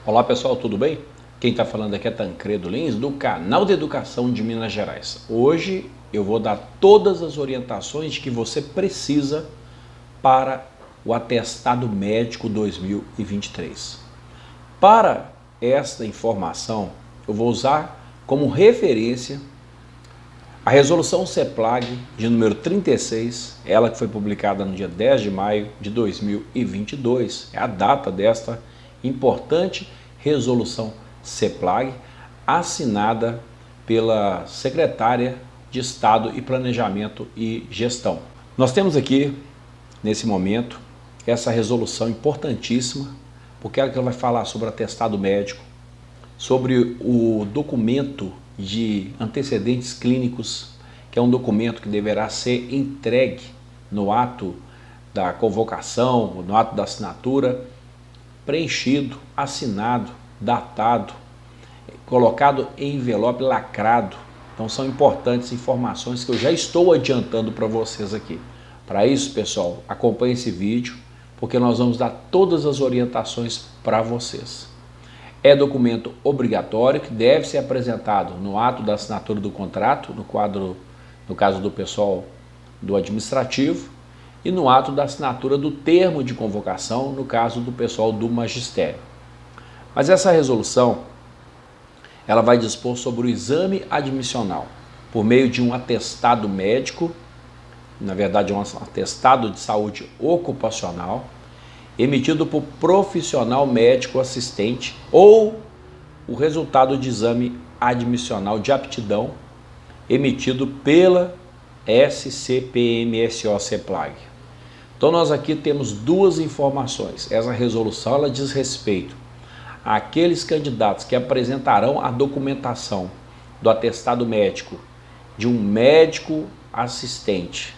Olá pessoal, tudo bem? Quem está falando aqui é Tancredo Lins, do canal de Educação de Minas Gerais. Hoje eu vou dar todas as orientações que você precisa para o atestado médico 2023. Para esta informação, eu vou usar como referência a resolução CEPLAG de número 36, ela que foi publicada no dia 10 de maio de 2022, é a data desta importante resolução CEPLAG, assinada pela secretária de Estado e Planejamento e Gestão. Nós temos aqui, nesse momento, essa resolução importantíssima, porque ela vai falar sobre atestado médico, sobre o documento de antecedentes clínicos, que é um documento que deverá ser entregue no ato da convocação, no ato da assinatura, preenchido, assinado, datado, colocado em envelope lacrado. Então são importantes informações que eu já estou adiantando para vocês aqui. Para isso, pessoal, acompanhe esse vídeo, porque nós vamos dar todas as orientações para vocês. É documento obrigatório que deve ser apresentado no ato da assinatura do contrato, no caso do pessoal do administrativo, e no ato da assinatura do termo de convocação, no caso do pessoal do magistério. Mas essa resolução, ela vai dispor sobre o exame admissional, por meio de um atestado médico, na verdade é um atestado de saúde ocupacional, emitido por profissional médico assistente ou o resultado de exame admissional de aptidão emitido pela SCPMSO-CEPLAG. Então nós aqui temos duas informações. Essa resolução ela diz respeito àqueles candidatos que apresentarão a documentação do atestado médico de um médico assistente,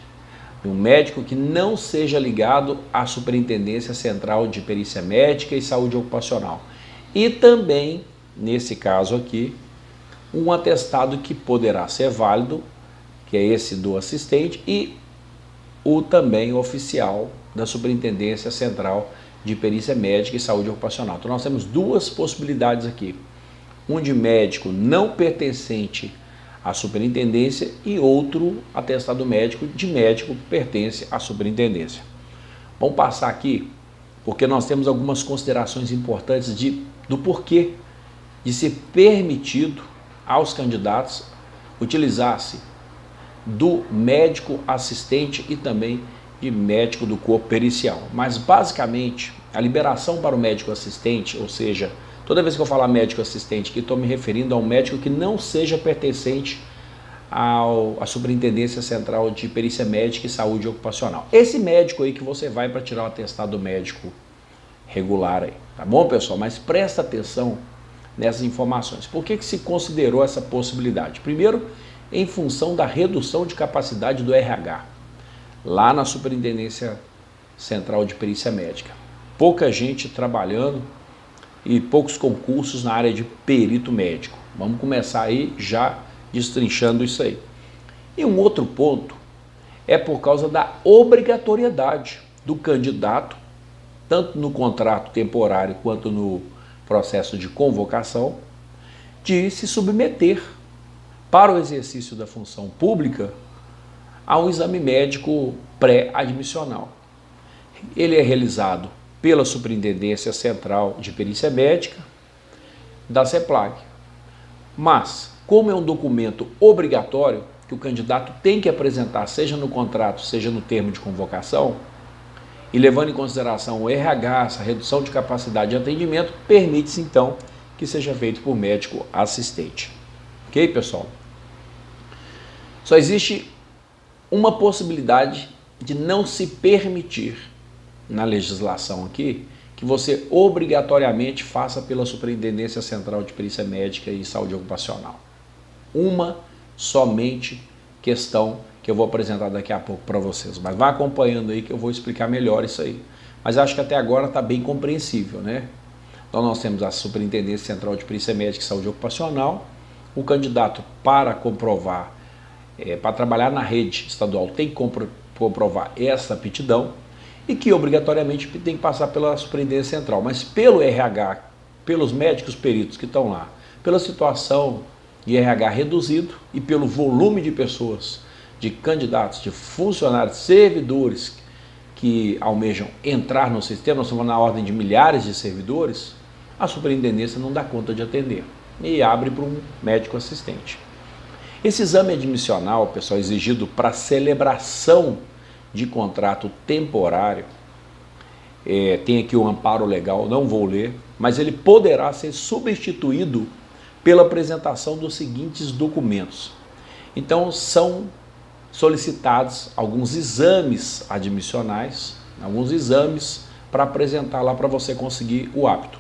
um médico que não seja ligado à Superintendência Central de Perícia Médica e Saúde Ocupacional. E também, nesse caso aqui, um atestado que poderá ser válido, que é esse do assistente, e o também oficial da Superintendência Central de Perícia Médica e Saúde Ocupacional. Então nós temos duas possibilidades aqui. Um de médico não pertencente à superintendência e outro atestado médico de médico que pertence à superintendência. Vamos passar aqui, porque nós temos algumas considerações importantes do porquê de ser permitido aos candidatos utilizar-se do médico assistente e também de médico do corpo pericial. Mas basicamente a liberação para o médico assistente, ou seja, toda vez que eu falar médico assistente, que estou me referindo a um médico que não seja pertencente à Superintendência Central de Perícia Médica e Saúde Ocupacional. Esse médico aí que você vai para tirar o atestado médico regular aí, tá bom, pessoal? Mas presta atenção nessas informações. Por que se considerou essa possibilidade? Primeiro, em função da redução de capacidade do RH, lá na Superintendência Central de Perícia Médica. Pouca gente trabalhando e poucos concursos na área de perito médico. Vamos começar aí já destrinchando isso aí. E um outro ponto é por causa da obrigatoriedade do candidato, tanto no contrato temporário quanto no processo de convocação, de se submeter para o exercício da função pública a um exame médico pré-admissional. Ele é realizado pela Superintendência Central de Perícia Médica da CEPLAG. Mas, como é um documento obrigatório que o candidato tem que apresentar, seja no contrato, seja no termo de convocação, e levando em consideração o RH, essa redução de capacidade de atendimento, permite-se então que seja feito por médico assistente. Ok, pessoal? Só existe uma possibilidade de não se permitir na legislação aqui que você obrigatoriamente faça pela Superintendência Central de Perícia Médica e Saúde Ocupacional. Uma somente questão que eu vou apresentar daqui a pouco para vocês, mas vá acompanhando aí que eu vou explicar melhor isso aí. Mas acho que até agora está bem compreensível, né? Então nós temos a Superintendência Central de Perícia Médica e Saúde Ocupacional, o candidato para comprovar, para trabalhar na rede estadual tem que comprovar essa aptidão, e que obrigatoriamente tem que passar pela Superintendência Central, mas pelo RH pelos médicos peritos que estão lá, pela situação de RH reduzido e pelo volume de pessoas, de candidatos, de funcionários, servidores que almejam entrar no sistema, nós estamos na ordem de milhares de servidores, a superintendência não dá conta de atender e abre para um médico assistente. Esse exame admissional, pessoal, exigido para celebração de contrato temporário, tem aqui o amparo legal, não vou ler, mas ele poderá ser substituído pela apresentação dos seguintes documentos. Então, são solicitados alguns exames admissionais, alguns exames para apresentar lá para você conseguir o apto.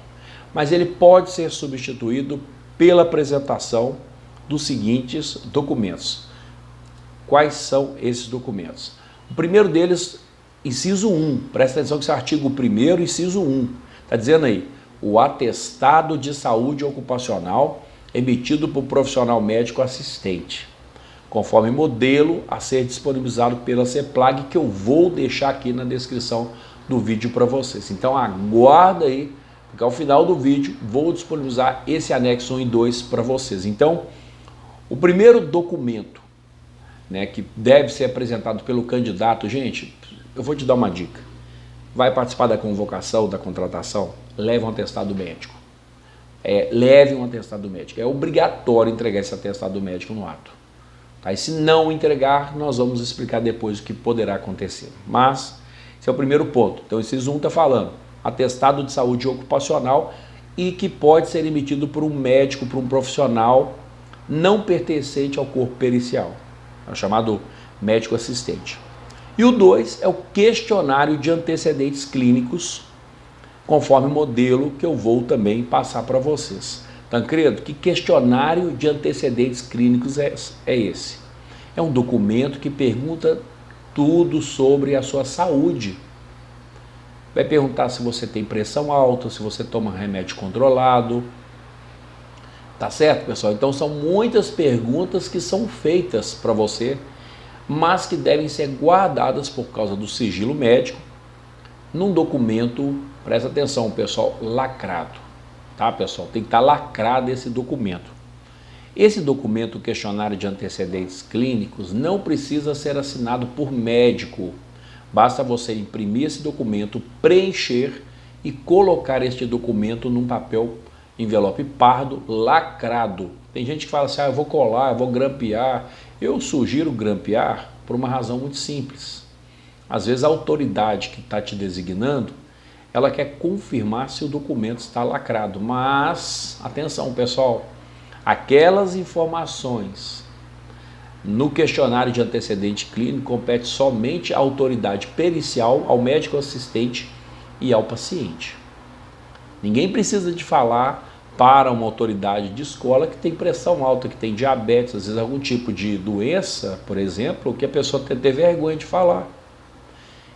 Mas ele pode ser substituído pela apresentação dos seguintes documentos. Quais são esses documentos? O primeiro deles, inciso 1, presta atenção que esse é o artigo 1º, inciso 1, está dizendo aí, o atestado de saúde ocupacional emitido por profissional médico assistente, conforme modelo a ser disponibilizado pela CEPLAG, que eu vou deixar aqui na descrição do vídeo para vocês. Então aguarda aí, porque ao final do vídeo vou disponibilizar esse anexo 1 e 2 para vocês. Então, o primeiro documento, né, que deve ser apresentado pelo candidato, gente, eu vou te dar uma dica. Vai participar da convocação, da contratação, leve um atestado médico. Leve um atestado médico. É obrigatório entregar esse atestado médico no ato. Tá? E se não entregar, nós vamos explicar depois o que poderá acontecer. Mas, esse é o primeiro ponto. Então, inciso 1 está falando, atestado de saúde ocupacional e que pode ser emitido por um médico, por um profissional não pertencente ao corpo pericial. É o chamado médico assistente. E o 2 é o questionário de antecedentes clínicos, conforme modelo que eu vou também passar para vocês. Tancredo, que questionário de antecedentes clínicos é esse? É um documento que pergunta tudo sobre a sua saúde. Vai perguntar se você tem pressão alta, se você toma remédio controlado. Tá certo, pessoal? Então são muitas perguntas que são feitas para você, mas que devem ser guardadas por causa do sigilo médico num documento, presta atenção, pessoal, lacrado. Tá, pessoal? Tem que estar lacrado esse documento. Esse documento, o questionário de antecedentes clínicos, não precisa ser assinado por médico. Basta você imprimir esse documento, preencher e colocar este documento num papel envelope pardo lacrado. Tem gente que fala assim, eu vou colar, eu vou grampear. Eu sugiro grampear por uma razão muito simples. Às vezes a autoridade que está te designando, ela quer confirmar se o documento está lacrado. Mas, atenção pessoal, aquelas informações no questionário de antecedente clínico compete somente à autoridade pericial, ao médico assistente e ao paciente. Ninguém precisa de falar para uma autoridade de escola que tem pressão alta, que tem diabetes, às vezes algum tipo de doença, por exemplo, que a pessoa tem vergonha de falar.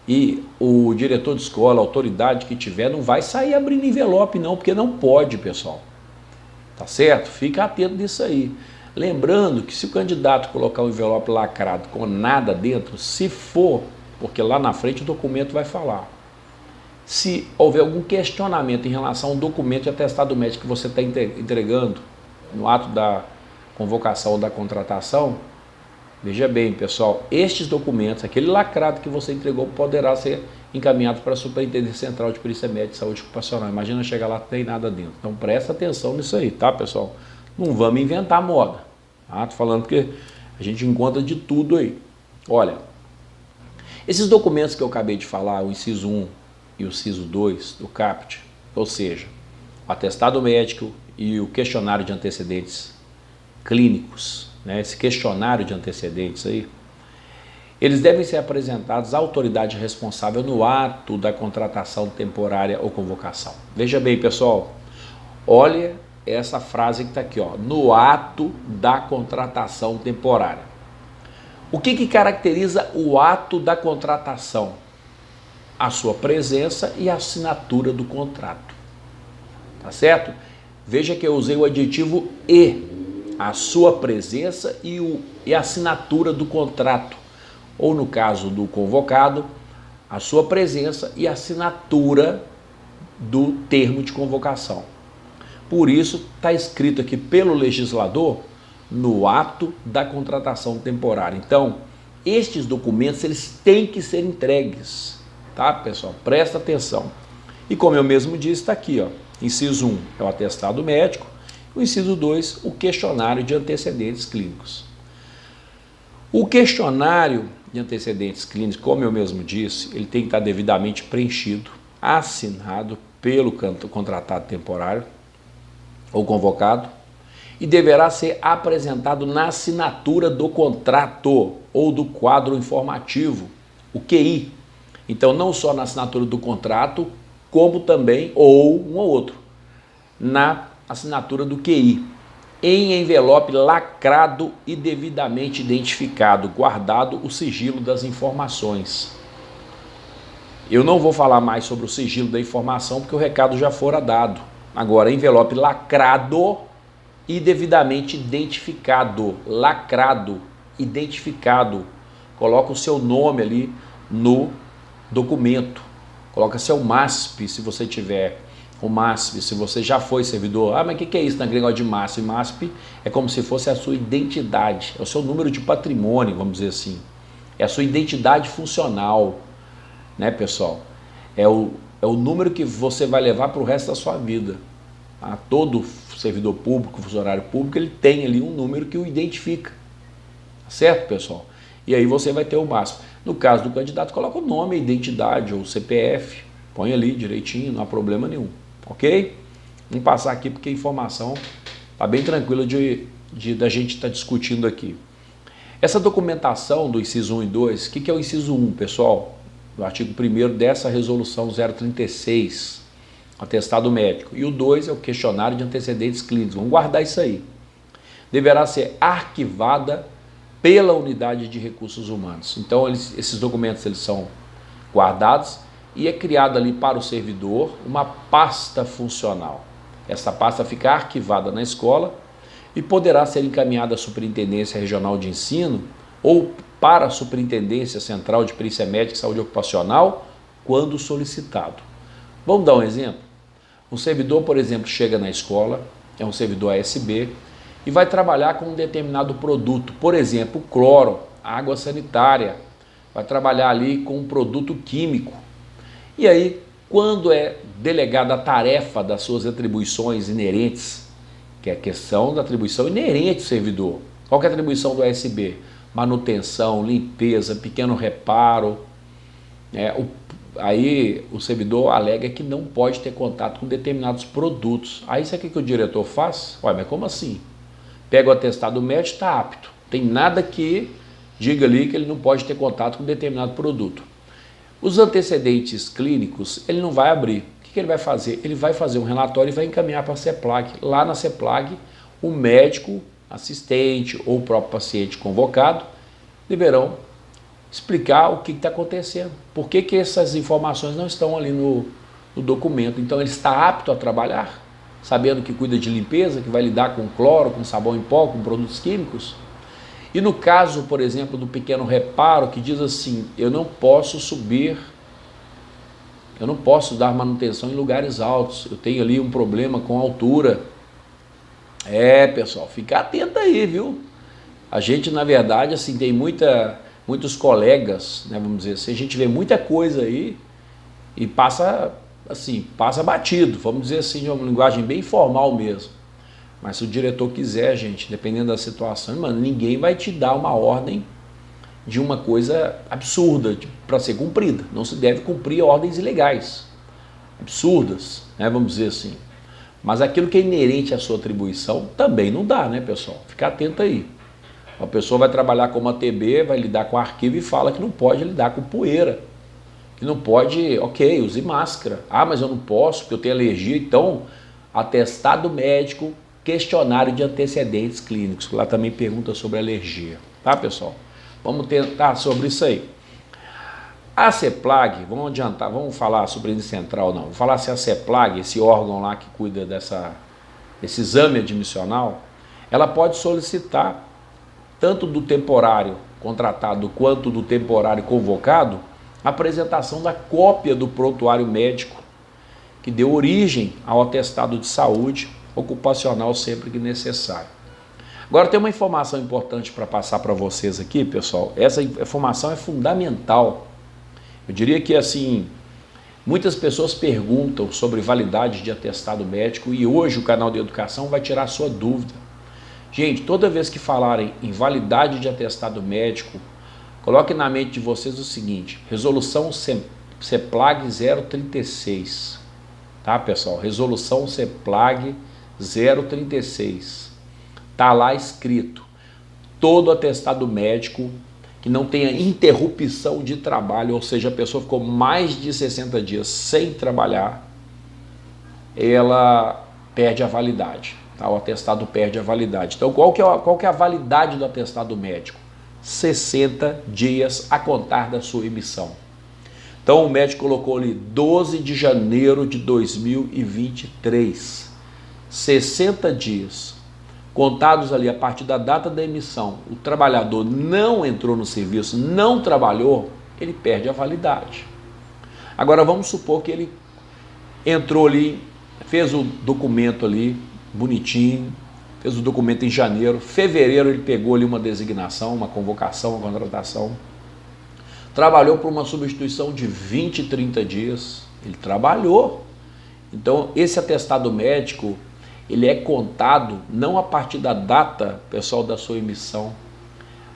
E o diretor de escola, a autoridade que tiver, não vai sair abrindo envelope não, porque não pode, pessoal. Tá certo? Fica atento nisso aí. Lembrando que se o candidato colocar um envelope lacrado com nada dentro, se for, porque lá na frente o documento vai falar. Se houver algum questionamento em relação ao documento de atestado médico que você está entregando no ato da convocação ou da contratação, veja bem, pessoal, estes documentos, aquele lacrado que você entregou, poderá ser encaminhado para a Superintendência Central de Perícia Médica e Saúde Ocupacional. Imagina chegar lá e não tem nada dentro. Então presta atenção nisso aí, tá, pessoal? Não vamos inventar moda. Tá? Tô falando porque a gente encontra de tudo aí. Olha, esses documentos que eu acabei de falar, o inciso 1 e o inciso 2 do CAPT, ou seja, o atestado médico e o questionário de antecedentes clínicos, né, esse questionário de antecedentes aí, eles devem ser apresentados à autoridade responsável no ato da contratação temporária ou convocação. Veja bem, pessoal, olha essa frase que está aqui, ó, no ato da contratação temporária. O que caracteriza o ato da contratação? A sua presença e a assinatura do contrato. Tá certo? Veja que eu usei o adjetivo e, a sua presença e a assinatura do contrato. Ou no caso do convocado, a sua presença e a assinatura do termo de convocação. Por isso está escrito aqui pelo legislador no ato da contratação temporária. Então, estes documentos eles têm que ser entregues, tá, pessoal? Presta atenção. E como eu mesmo disse, está aqui, ó. Inciso 1 é o atestado médico, o inciso 2, o questionário de antecedentes clínicos. O questionário de antecedentes clínicos, como eu mesmo disse, ele tem que estar devidamente preenchido, assinado pelo contratado temporário ou convocado e deverá ser apresentado na assinatura do contrato ou do quadro informativo, o QI. Então, não só na assinatura do contrato, como também, ou um ou outro, na assinatura do QI, em envelope lacrado e devidamente identificado, guardado o sigilo das informações. Eu não vou falar mais sobre o sigilo da informação, porque o recado já fora dado. Agora, envelope lacrado e devidamente identificado, lacrado, identificado. Coloca o seu nome ali no documento. Coloca seu MASP, se você tiver o MASP, se você já foi servidor. Ah, mas o que é isso na negócio de MASP? MASP é como se fosse a sua identidade, é o seu número de patrimônio, vamos dizer assim. É a sua identidade funcional, né, pessoal? É o número que você vai levar para o resto da sua vida. Todo servidor público, funcionário público, ele tem ali um número que o identifica. Certo, pessoal? E aí você vai ter o MASP. No caso do candidato, coloca o nome, a identidade ou o CPF. Põe ali direitinho, não há problema nenhum. Ok? Vamos passar aqui porque a informação está bem tranquila da gente estar discutindo aqui. Essa documentação do inciso 1 e 2, o que é o inciso 1, pessoal? Do artigo 1º dessa resolução 036, atestado médico. E o 2 é o questionário de antecedentes clínicos. Vamos guardar isso aí. Deverá ser arquivada pela unidade de recursos humanos. Então, esses documentos eles são guardados e é criada ali para o servidor uma pasta funcional. Essa pasta fica arquivada na escola e poderá ser encaminhada à Superintendência Regional de Ensino ou para a Superintendência Central de Perícia Médica e Saúde Ocupacional, quando solicitado. Vamos dar um exemplo? Um servidor, por exemplo, chega na escola, é um servidor ASB, e vai trabalhar com um determinado produto, por exemplo, cloro, água sanitária, vai trabalhar ali com um produto químico. E aí, quando é delegada a tarefa das suas atribuições inerentes, que é a questão da atribuição inerente do servidor, qual que é a atribuição do ASB? Manutenção, limpeza, pequeno reparo. Aí o servidor alega que não pode ter contato com determinados produtos. Aí sabe o que o diretor faz? Ué, mas como assim? Pega o atestado médico, está apto. Tem nada que diga ali que ele não pode ter contato com determinado produto. Os antecedentes clínicos, ele não vai abrir. O que ele vai fazer? Ele vai fazer um relatório e vai encaminhar para a CEPLAG. Lá na CEPLAG, o médico, assistente ou o próprio paciente convocado deverão explicar o que está acontecendo. Por que essas informações não estão ali no documento? Então ele está apto a trabalhar, sabendo que cuida de limpeza, que vai lidar com cloro, com sabão em pó, com produtos químicos. E no caso, por exemplo, do pequeno reparo, que diz assim, eu não posso subir, eu não posso dar manutenção em lugares altos, eu tenho ali um problema com altura. Pessoal, fica atento aí, viu? A gente, na verdade, assim, tem muitos colegas, né, vamos dizer assim, a gente vê muita coisa aí e passa batido, vamos dizer assim, de uma linguagem bem formal mesmo. Mas se o diretor quiser, gente, dependendo da situação, mano, ninguém vai te dar uma ordem de uma coisa absurda para ser cumprida. Não se deve cumprir ordens ilegais, absurdas, né, vamos dizer assim. Mas aquilo que é inerente à sua atribuição também não dá, né, pessoal? Fica atento aí. A pessoa vai trabalhar como ATB, vai lidar com arquivo e fala que não pode lidar com poeira. Que não pode, ok, use máscara. Ah, mas eu não posso porque eu tenho alergia. Então, atestado médico, questionário de antecedentes clínicos, que lá também pergunta sobre alergia. Tá, pessoal? Vamos tentar sobre isso aí. A CEPLAG, vamos adiantar, vamos falar sobre central não. Vamos falar se a CEPLAG, esse órgão lá que cuida desse exame admissional, ela pode solicitar tanto do temporário contratado quanto do temporário convocado, a apresentação da cópia do prontuário médico que deu origem ao atestado de saúde ocupacional sempre que necessário. Agora tem uma informação importante para passar para vocês aqui, pessoal. Essa informação é fundamental. Eu diria que assim, muitas pessoas perguntam sobre validade de atestado médico e hoje o canal de educação vai tirar a sua dúvida. Gente, toda vez que falarem em validade de atestado médico, coloque na mente de vocês o seguinte: resolução CEPLAG 036, tá, pessoal? Resolução CEPLAG 036. Tá lá escrito: todo atestado médico que não tenha interrupção de trabalho, ou seja, a pessoa ficou mais de 60 dias sem trabalhar, ela perde a validade, tá? O atestado perde a validade. Então, qual que é a validade do atestado médico? 60 dias a contar da sua emissão. Então, o médico colocou ali 12 de janeiro de 2023. 60 dias. Contados ali a partir da data da emissão, o trabalhador não entrou no serviço, não trabalhou, ele perde a validade. Agora vamos supor que ele entrou ali, fez o documento ali, bonitinho, fez o documento em janeiro, fevereiro ele pegou ali uma designação, uma convocação, uma contratação, trabalhou por uma substituição de 20, 30 dias, ele trabalhou. Então esse atestado médico, ele é contado não a partir da data, pessoal, da sua emissão,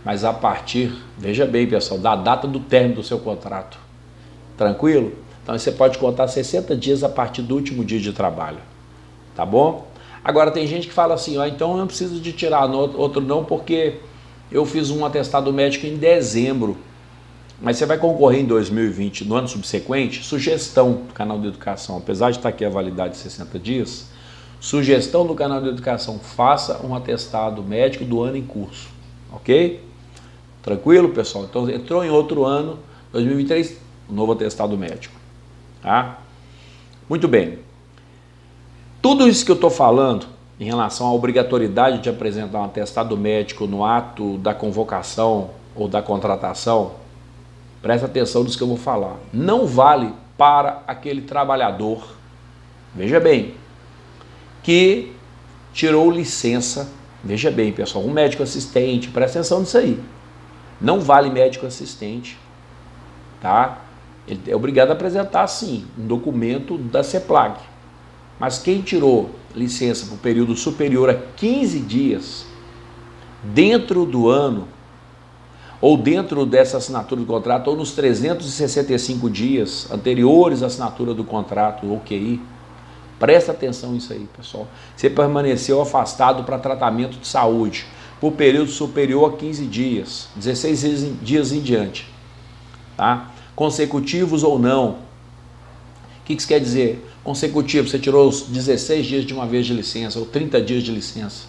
mas a partir, veja bem, pessoal, da data do término do seu contrato. Tranquilo? Então você pode contar 60 dias a partir do último dia de trabalho. Tá bom? Agora tem gente que fala assim, ó, então eu não preciso de tirar outro não, porque eu fiz um atestado médico em dezembro. Mas você vai concorrer em 2020, no ano subsequente, sugestão do canal de educação, apesar de estar aqui a validade de 60 dias, sugestão do canal de educação, faça um atestado médico do ano em curso, ok? Tranquilo, pessoal? Então entrou em outro ano, 2023, um novo atestado médico, tá? Muito bem. Tudo isso que eu estou falando em relação à obrigatoriedade de apresentar um atestado médico no ato da convocação ou da contratação, presta atenção nisso que eu vou falar, não vale para aquele trabalhador, veja bem, que tirou licença, veja bem, pessoal, um médico assistente, presta atenção nisso aí, não vale médico assistente, tá? Ele é obrigado a apresentar, sim, um documento da CEPLAG, mas quem tirou licença por período superior a 15 dias, dentro do ano, ou dentro dessa assinatura do contrato, ou nos 365 dias anteriores à assinatura do contrato, OQI, presta atenção nisso aí, pessoal. Você permaneceu afastado para tratamento de saúde por período superior a 15 dias, 16 dias em diante, tá? Consecutivos ou não. O que isso quer dizer? Consecutivo, você tirou os 16 dias de uma vez de licença, ou 30 dias de licença.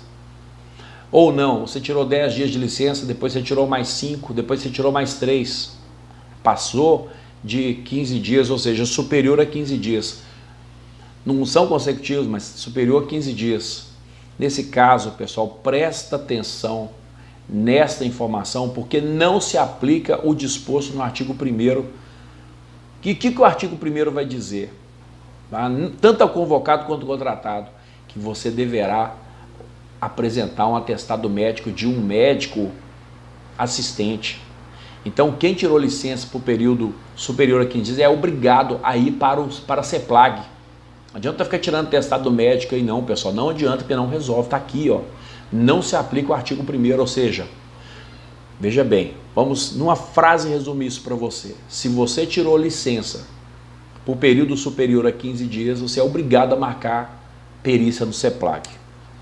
Ou não, você tirou 10 dias de licença, depois você tirou mais 5, depois você tirou mais 3. Passou de 15 dias, ou seja, superior a 15 dias. Não são consecutivos, mas superior a 15 dias. Nesse caso, pessoal, presta atenção nesta informação, porque não se aplica o disposto no artigo 1º. O que o artigo 1º vai dizer? Tá? Tanto ao convocado quanto ao contratado, que você deverá apresentar um atestado médico de um médico assistente. Então, quem tirou licença por período superior a 15 dias é obrigado a ir para a CEPLAG. Não adianta ficar tirando atestado médico aí não, pessoal. Não adianta, porque não resolve. Está aqui, ó. Não se aplica o artigo 1º, ou seja, veja bem, vamos numa frase resumir isso para você. Se você tirou licença por período superior a 15 dias, você é obrigado a marcar perícia no CEPLAG.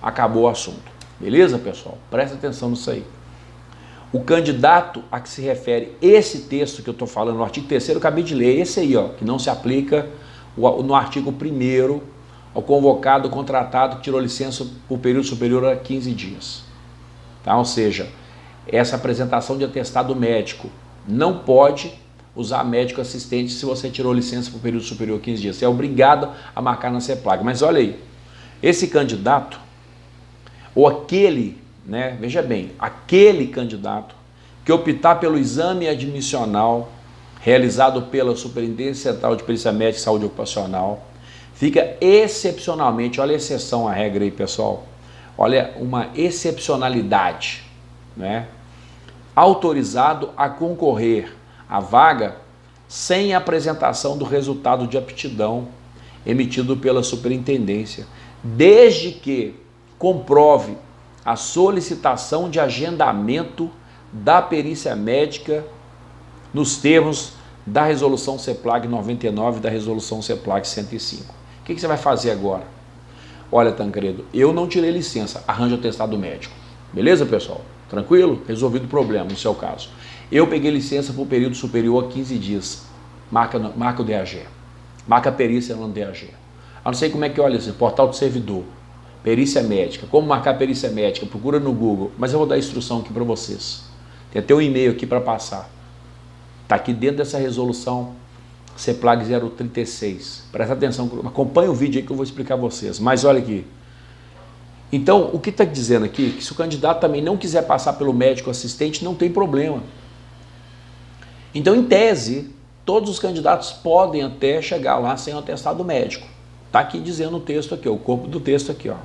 Acabou o assunto. Beleza, pessoal? Presta atenção nisso aí. O candidato a que se refere esse texto que eu estou falando, no artigo 3º, eu acabei de ler, esse aí, ó, que não se aplica no artigo 1º ao convocado, contratado que tirou licença por período superior a 15 dias. Tá? Ou seja, essa apresentação de atestado médico não pode usar médico assistente se você tirou licença por período superior a 15 dias. Você é obrigado a marcar na CEPLAG. Mas olha aí, esse candidato, ou aquele, né, veja bem, aquele candidato que optar pelo exame admissional realizado pela Superintendência Central de Perícia Médica e Saúde Ocupacional, fica excepcionalmente, olha a exceção à regra aí, pessoal, olha uma excepcionalidade, né? Autorizado a concorrer à vaga sem apresentação do resultado de aptidão emitido pela superintendência, desde que comprove a solicitação de agendamento da perícia médica nos termos da resolução CEPLAG 99 e da resolução CEPLAG 105. O que você vai fazer agora? Olha, Tancredo, eu não tirei licença, arranja o atestado médico. Beleza, pessoal? Tranquilo? Resolvido o problema, no seu caso. Eu peguei licença por período superior a 15 dias. Marca o DAG. Marca a perícia no DAG. Eu não sei como é que olha esse portal do servidor. Perícia médica. Como marcar perícia médica? Procura no Google. Mas eu vou dar a instrução aqui para vocês. Tem até um e-mail aqui para passar. Está aqui dentro dessa resolução CEPLAG 036. Presta atenção, acompanha o vídeo aí que eu vou explicar a vocês. Mas olha aqui. Então, o que está dizendo aqui? Que se o candidato também não quiser passar pelo médico assistente, não tem problema. Então, em tese, todos os candidatos podem até chegar lá sem o atestado médico. Está aqui dizendo o texto aqui, ó, o corpo do texto aqui, ó.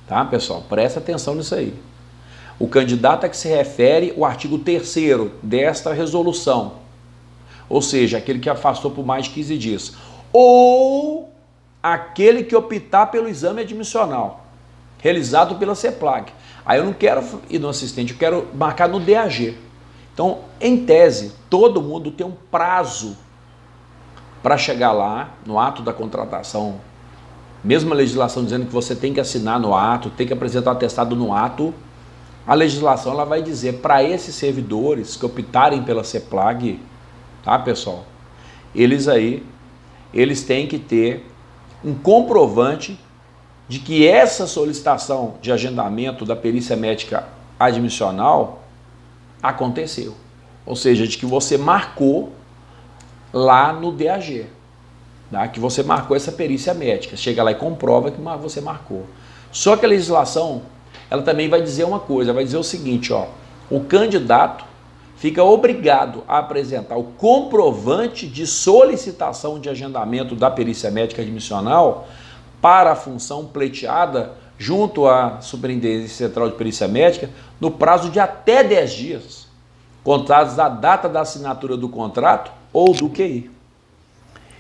Tá, pessoal? Presta atenção nisso aí. O candidato a que se refere o artigo 3º desta resolução, ou seja, aquele que afastou por mais de 15 dias, ou aquele que optar pelo exame admissional, realizado pela CEPLAG. Aí eu não quero ir no assistente, eu quero marcar no DAG. Então, em tese, todo mundo tem um prazo para chegar lá, no ato da contratação, mesmo a legislação dizendo que você tem que assinar no ato, tem que apresentar o atestado no ato, a legislação ela vai dizer para esses servidores que optarem pela CEPLAG, tá, pessoal? Eles têm que ter um comprovante de que essa solicitação de agendamento da perícia médica admissional aconteceu. Ou seja, de que você marcou lá no DAG, tá? Que você marcou essa perícia médica. Chega lá e comprova que você marcou. Só que a legislação, ela também vai dizer uma coisa, vai dizer o seguinte, ó, o candidato fica obrigado a apresentar o comprovante de solicitação de agendamento da perícia médica admissional para a função pleiteada junto à Superintendência Central de Perícia Médica no prazo de até 10 dias, contados da data da assinatura do contrato ou do QI.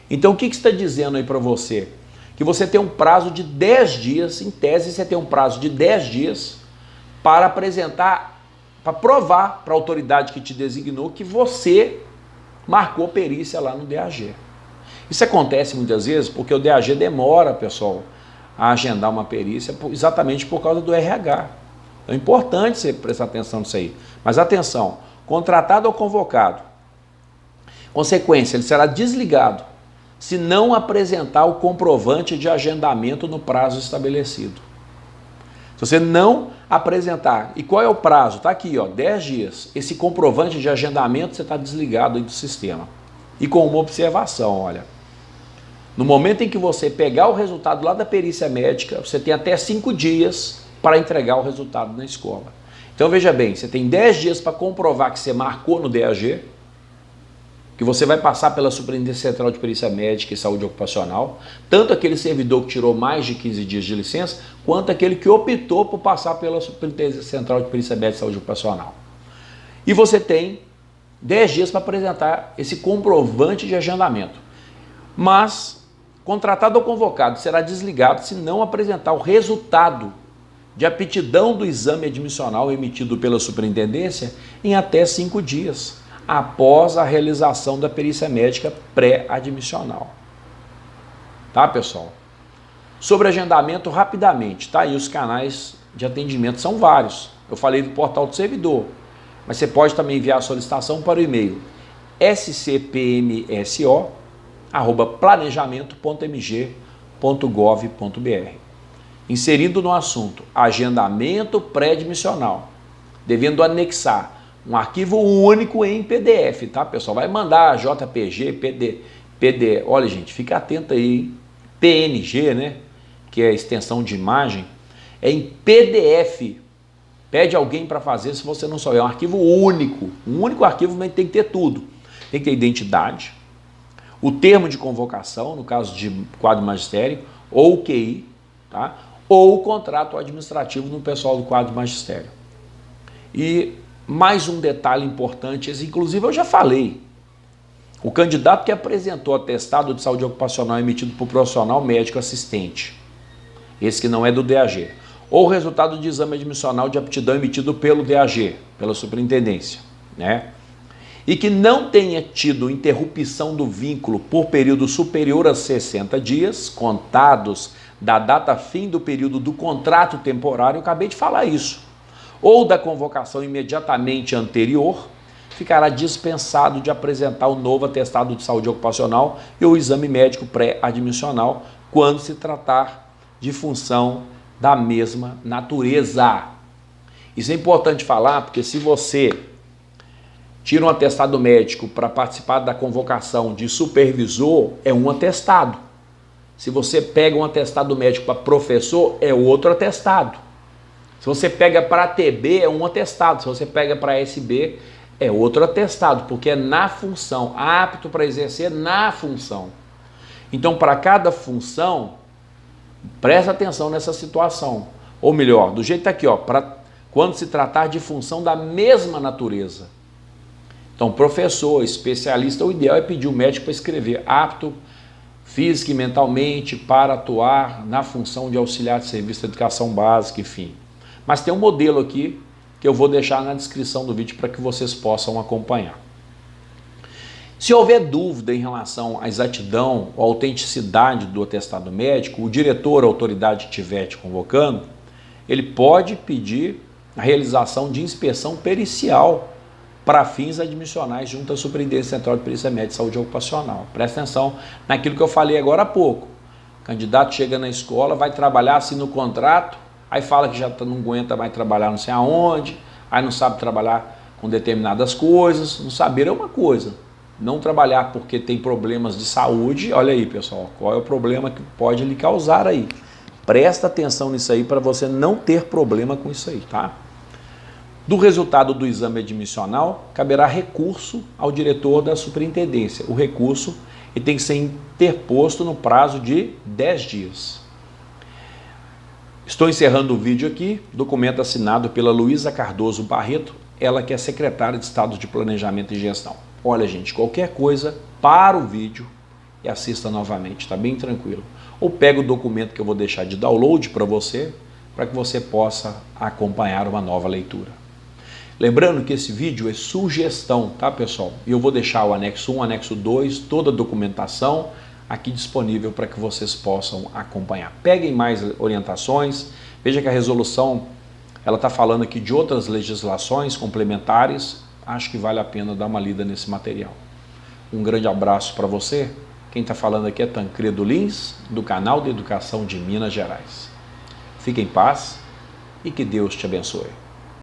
Então o que está dizendo aí para você? Que você tem um prazo de 10 dias, em tese você tem um prazo de 10 dias para apresentar, para provar para a autoridade que te designou que você marcou perícia lá no DAG. Isso acontece muitas vezes porque o DAG demora, pessoal, a agendar uma perícia exatamente por causa do RH. Então é importante você prestar atenção nisso aí. Mas atenção, contratado ou convocado, consequência, ele será desligado se não apresentar o comprovante de agendamento no prazo estabelecido. Se você não apresentar, e qual é o prazo? Está aqui, ó, 10 dias. Esse comprovante de agendamento você está desligado aí do sistema. E com uma observação, olha, no momento em que você pegar o resultado lá da perícia médica, você tem até 5 dias para entregar o resultado na escola. Então veja bem, você tem 10 dias para comprovar que você marcou no DAG, que você vai passar pela Superintendência Central de Perícia Médica e Saúde Ocupacional, tanto aquele servidor que tirou mais de 15 dias de licença, quanto aquele que optou por passar pela Superintendência Central de Perícia Médica e Saúde Ocupacional. E você tem 10 dias para apresentar esse comprovante de agendamento. Mas, contratado ou convocado será desligado se não apresentar o resultado de aptidão do exame admissional emitido pela Superintendência em até 5 dias, após a realização da perícia médica pré-admissional. Tá, pessoal? Sobre agendamento, rapidamente, tá? E os canais de atendimento são vários. Eu falei do portal do servidor, mas você pode também enviar a solicitação para o e-mail scpmso@planejamento.mg.gov.br, inserindo no assunto agendamento pré-admissional, devendo anexar um arquivo único em PDF, tá, pessoal? Vai mandar JPG, PD. Olha, gente, fica atento aí. PNG, né? Que é a extensão de imagem, é em PDF. Pede alguém para fazer se você não souber. É um arquivo único. Um único arquivo, mas tem que ter tudo. Tem que ter identidade, o termo de convocação, no caso de quadro de magistério, ou o QI, tá? Ou o contrato administrativo no pessoal do quadro de magistério. E mais um detalhe importante, esse inclusive eu já falei, o candidato que apresentou atestado de saúde ocupacional emitido por profissional médico assistente, esse que não é do DAG, ou resultado de exame admissional de aptidão emitido pelo DAG, pela superintendência, né? E que não tenha tido interrupção do vínculo por período superior a 60 dias, contados da data fim do período do contrato temporário, eu acabei de falar isso, ou da convocação imediatamente anterior, ficará dispensado de apresentar o novo atestado de saúde ocupacional e o exame médico pré-admissional quando se tratar de função da mesma natureza. Isso é importante falar, porque se você tira um atestado médico para participar da convocação de supervisor, é um atestado. Se você pega um atestado médico para professor, é outro atestado. Se você pega para TB, é um atestado. Se você pega para SB, é outro atestado, porque é na função, apto para exercer na função. Então, para cada função, presta atenção nessa situação. Ou melhor, do jeito aqui, ó, quando se tratar de função da mesma natureza. Então, professor, especialista, o ideal é pedir o médico para escrever apto física e mentalmente para atuar na função de auxiliar de serviço de educação básica, enfim. Mas tem um modelo aqui que eu vou deixar na descrição do vídeo para que vocês possam acompanhar. Se houver dúvida em relação à exatidão ou autenticidade do atestado médico, o diretor ou autoridade que estiver te convocando, ele pode pedir a realização de inspeção pericial para fins admissionais junto à Superintendência Central de Perícia Médica e Saúde Ocupacional. Presta atenção naquilo que eu falei agora há pouco. O candidato chega na escola, vai trabalhar assim no contrato, aí fala que já não aguenta mais trabalhar não sei aonde, aí não sabe trabalhar com determinadas coisas. Não saber é uma coisa, não trabalhar porque tem problemas de saúde, olha aí pessoal, qual é o problema que pode lhe causar aí. Presta atenção nisso aí para você não ter problema com isso aí, tá? Do resultado do exame admissional, caberá recurso ao diretor da superintendência. O recurso tem que ser interposto no prazo de 10 dias. Estou encerrando o vídeo aqui, documento assinado pela Luísa Cardoso Barreto, ela que é secretária de Estado de Planejamento e Gestão. Olha gente, qualquer coisa, para o vídeo e assista novamente, tá bem tranquilo. Ou pega o documento que eu vou deixar de download para que você possa acompanhar uma nova leitura. Lembrando que esse vídeo é sugestão, tá pessoal? E eu vou deixar o anexo 1, anexo 2, toda a documentação aqui disponível para que vocês possam acompanhar. Peguem mais orientações, veja que a resolução, ela está falando aqui de outras legislações complementares, acho que vale a pena dar uma lida nesse material. Um grande abraço para você, quem está falando aqui é Tancredo Lins, do canal de Educação de Minas Gerais. Fique em paz e que Deus te abençoe.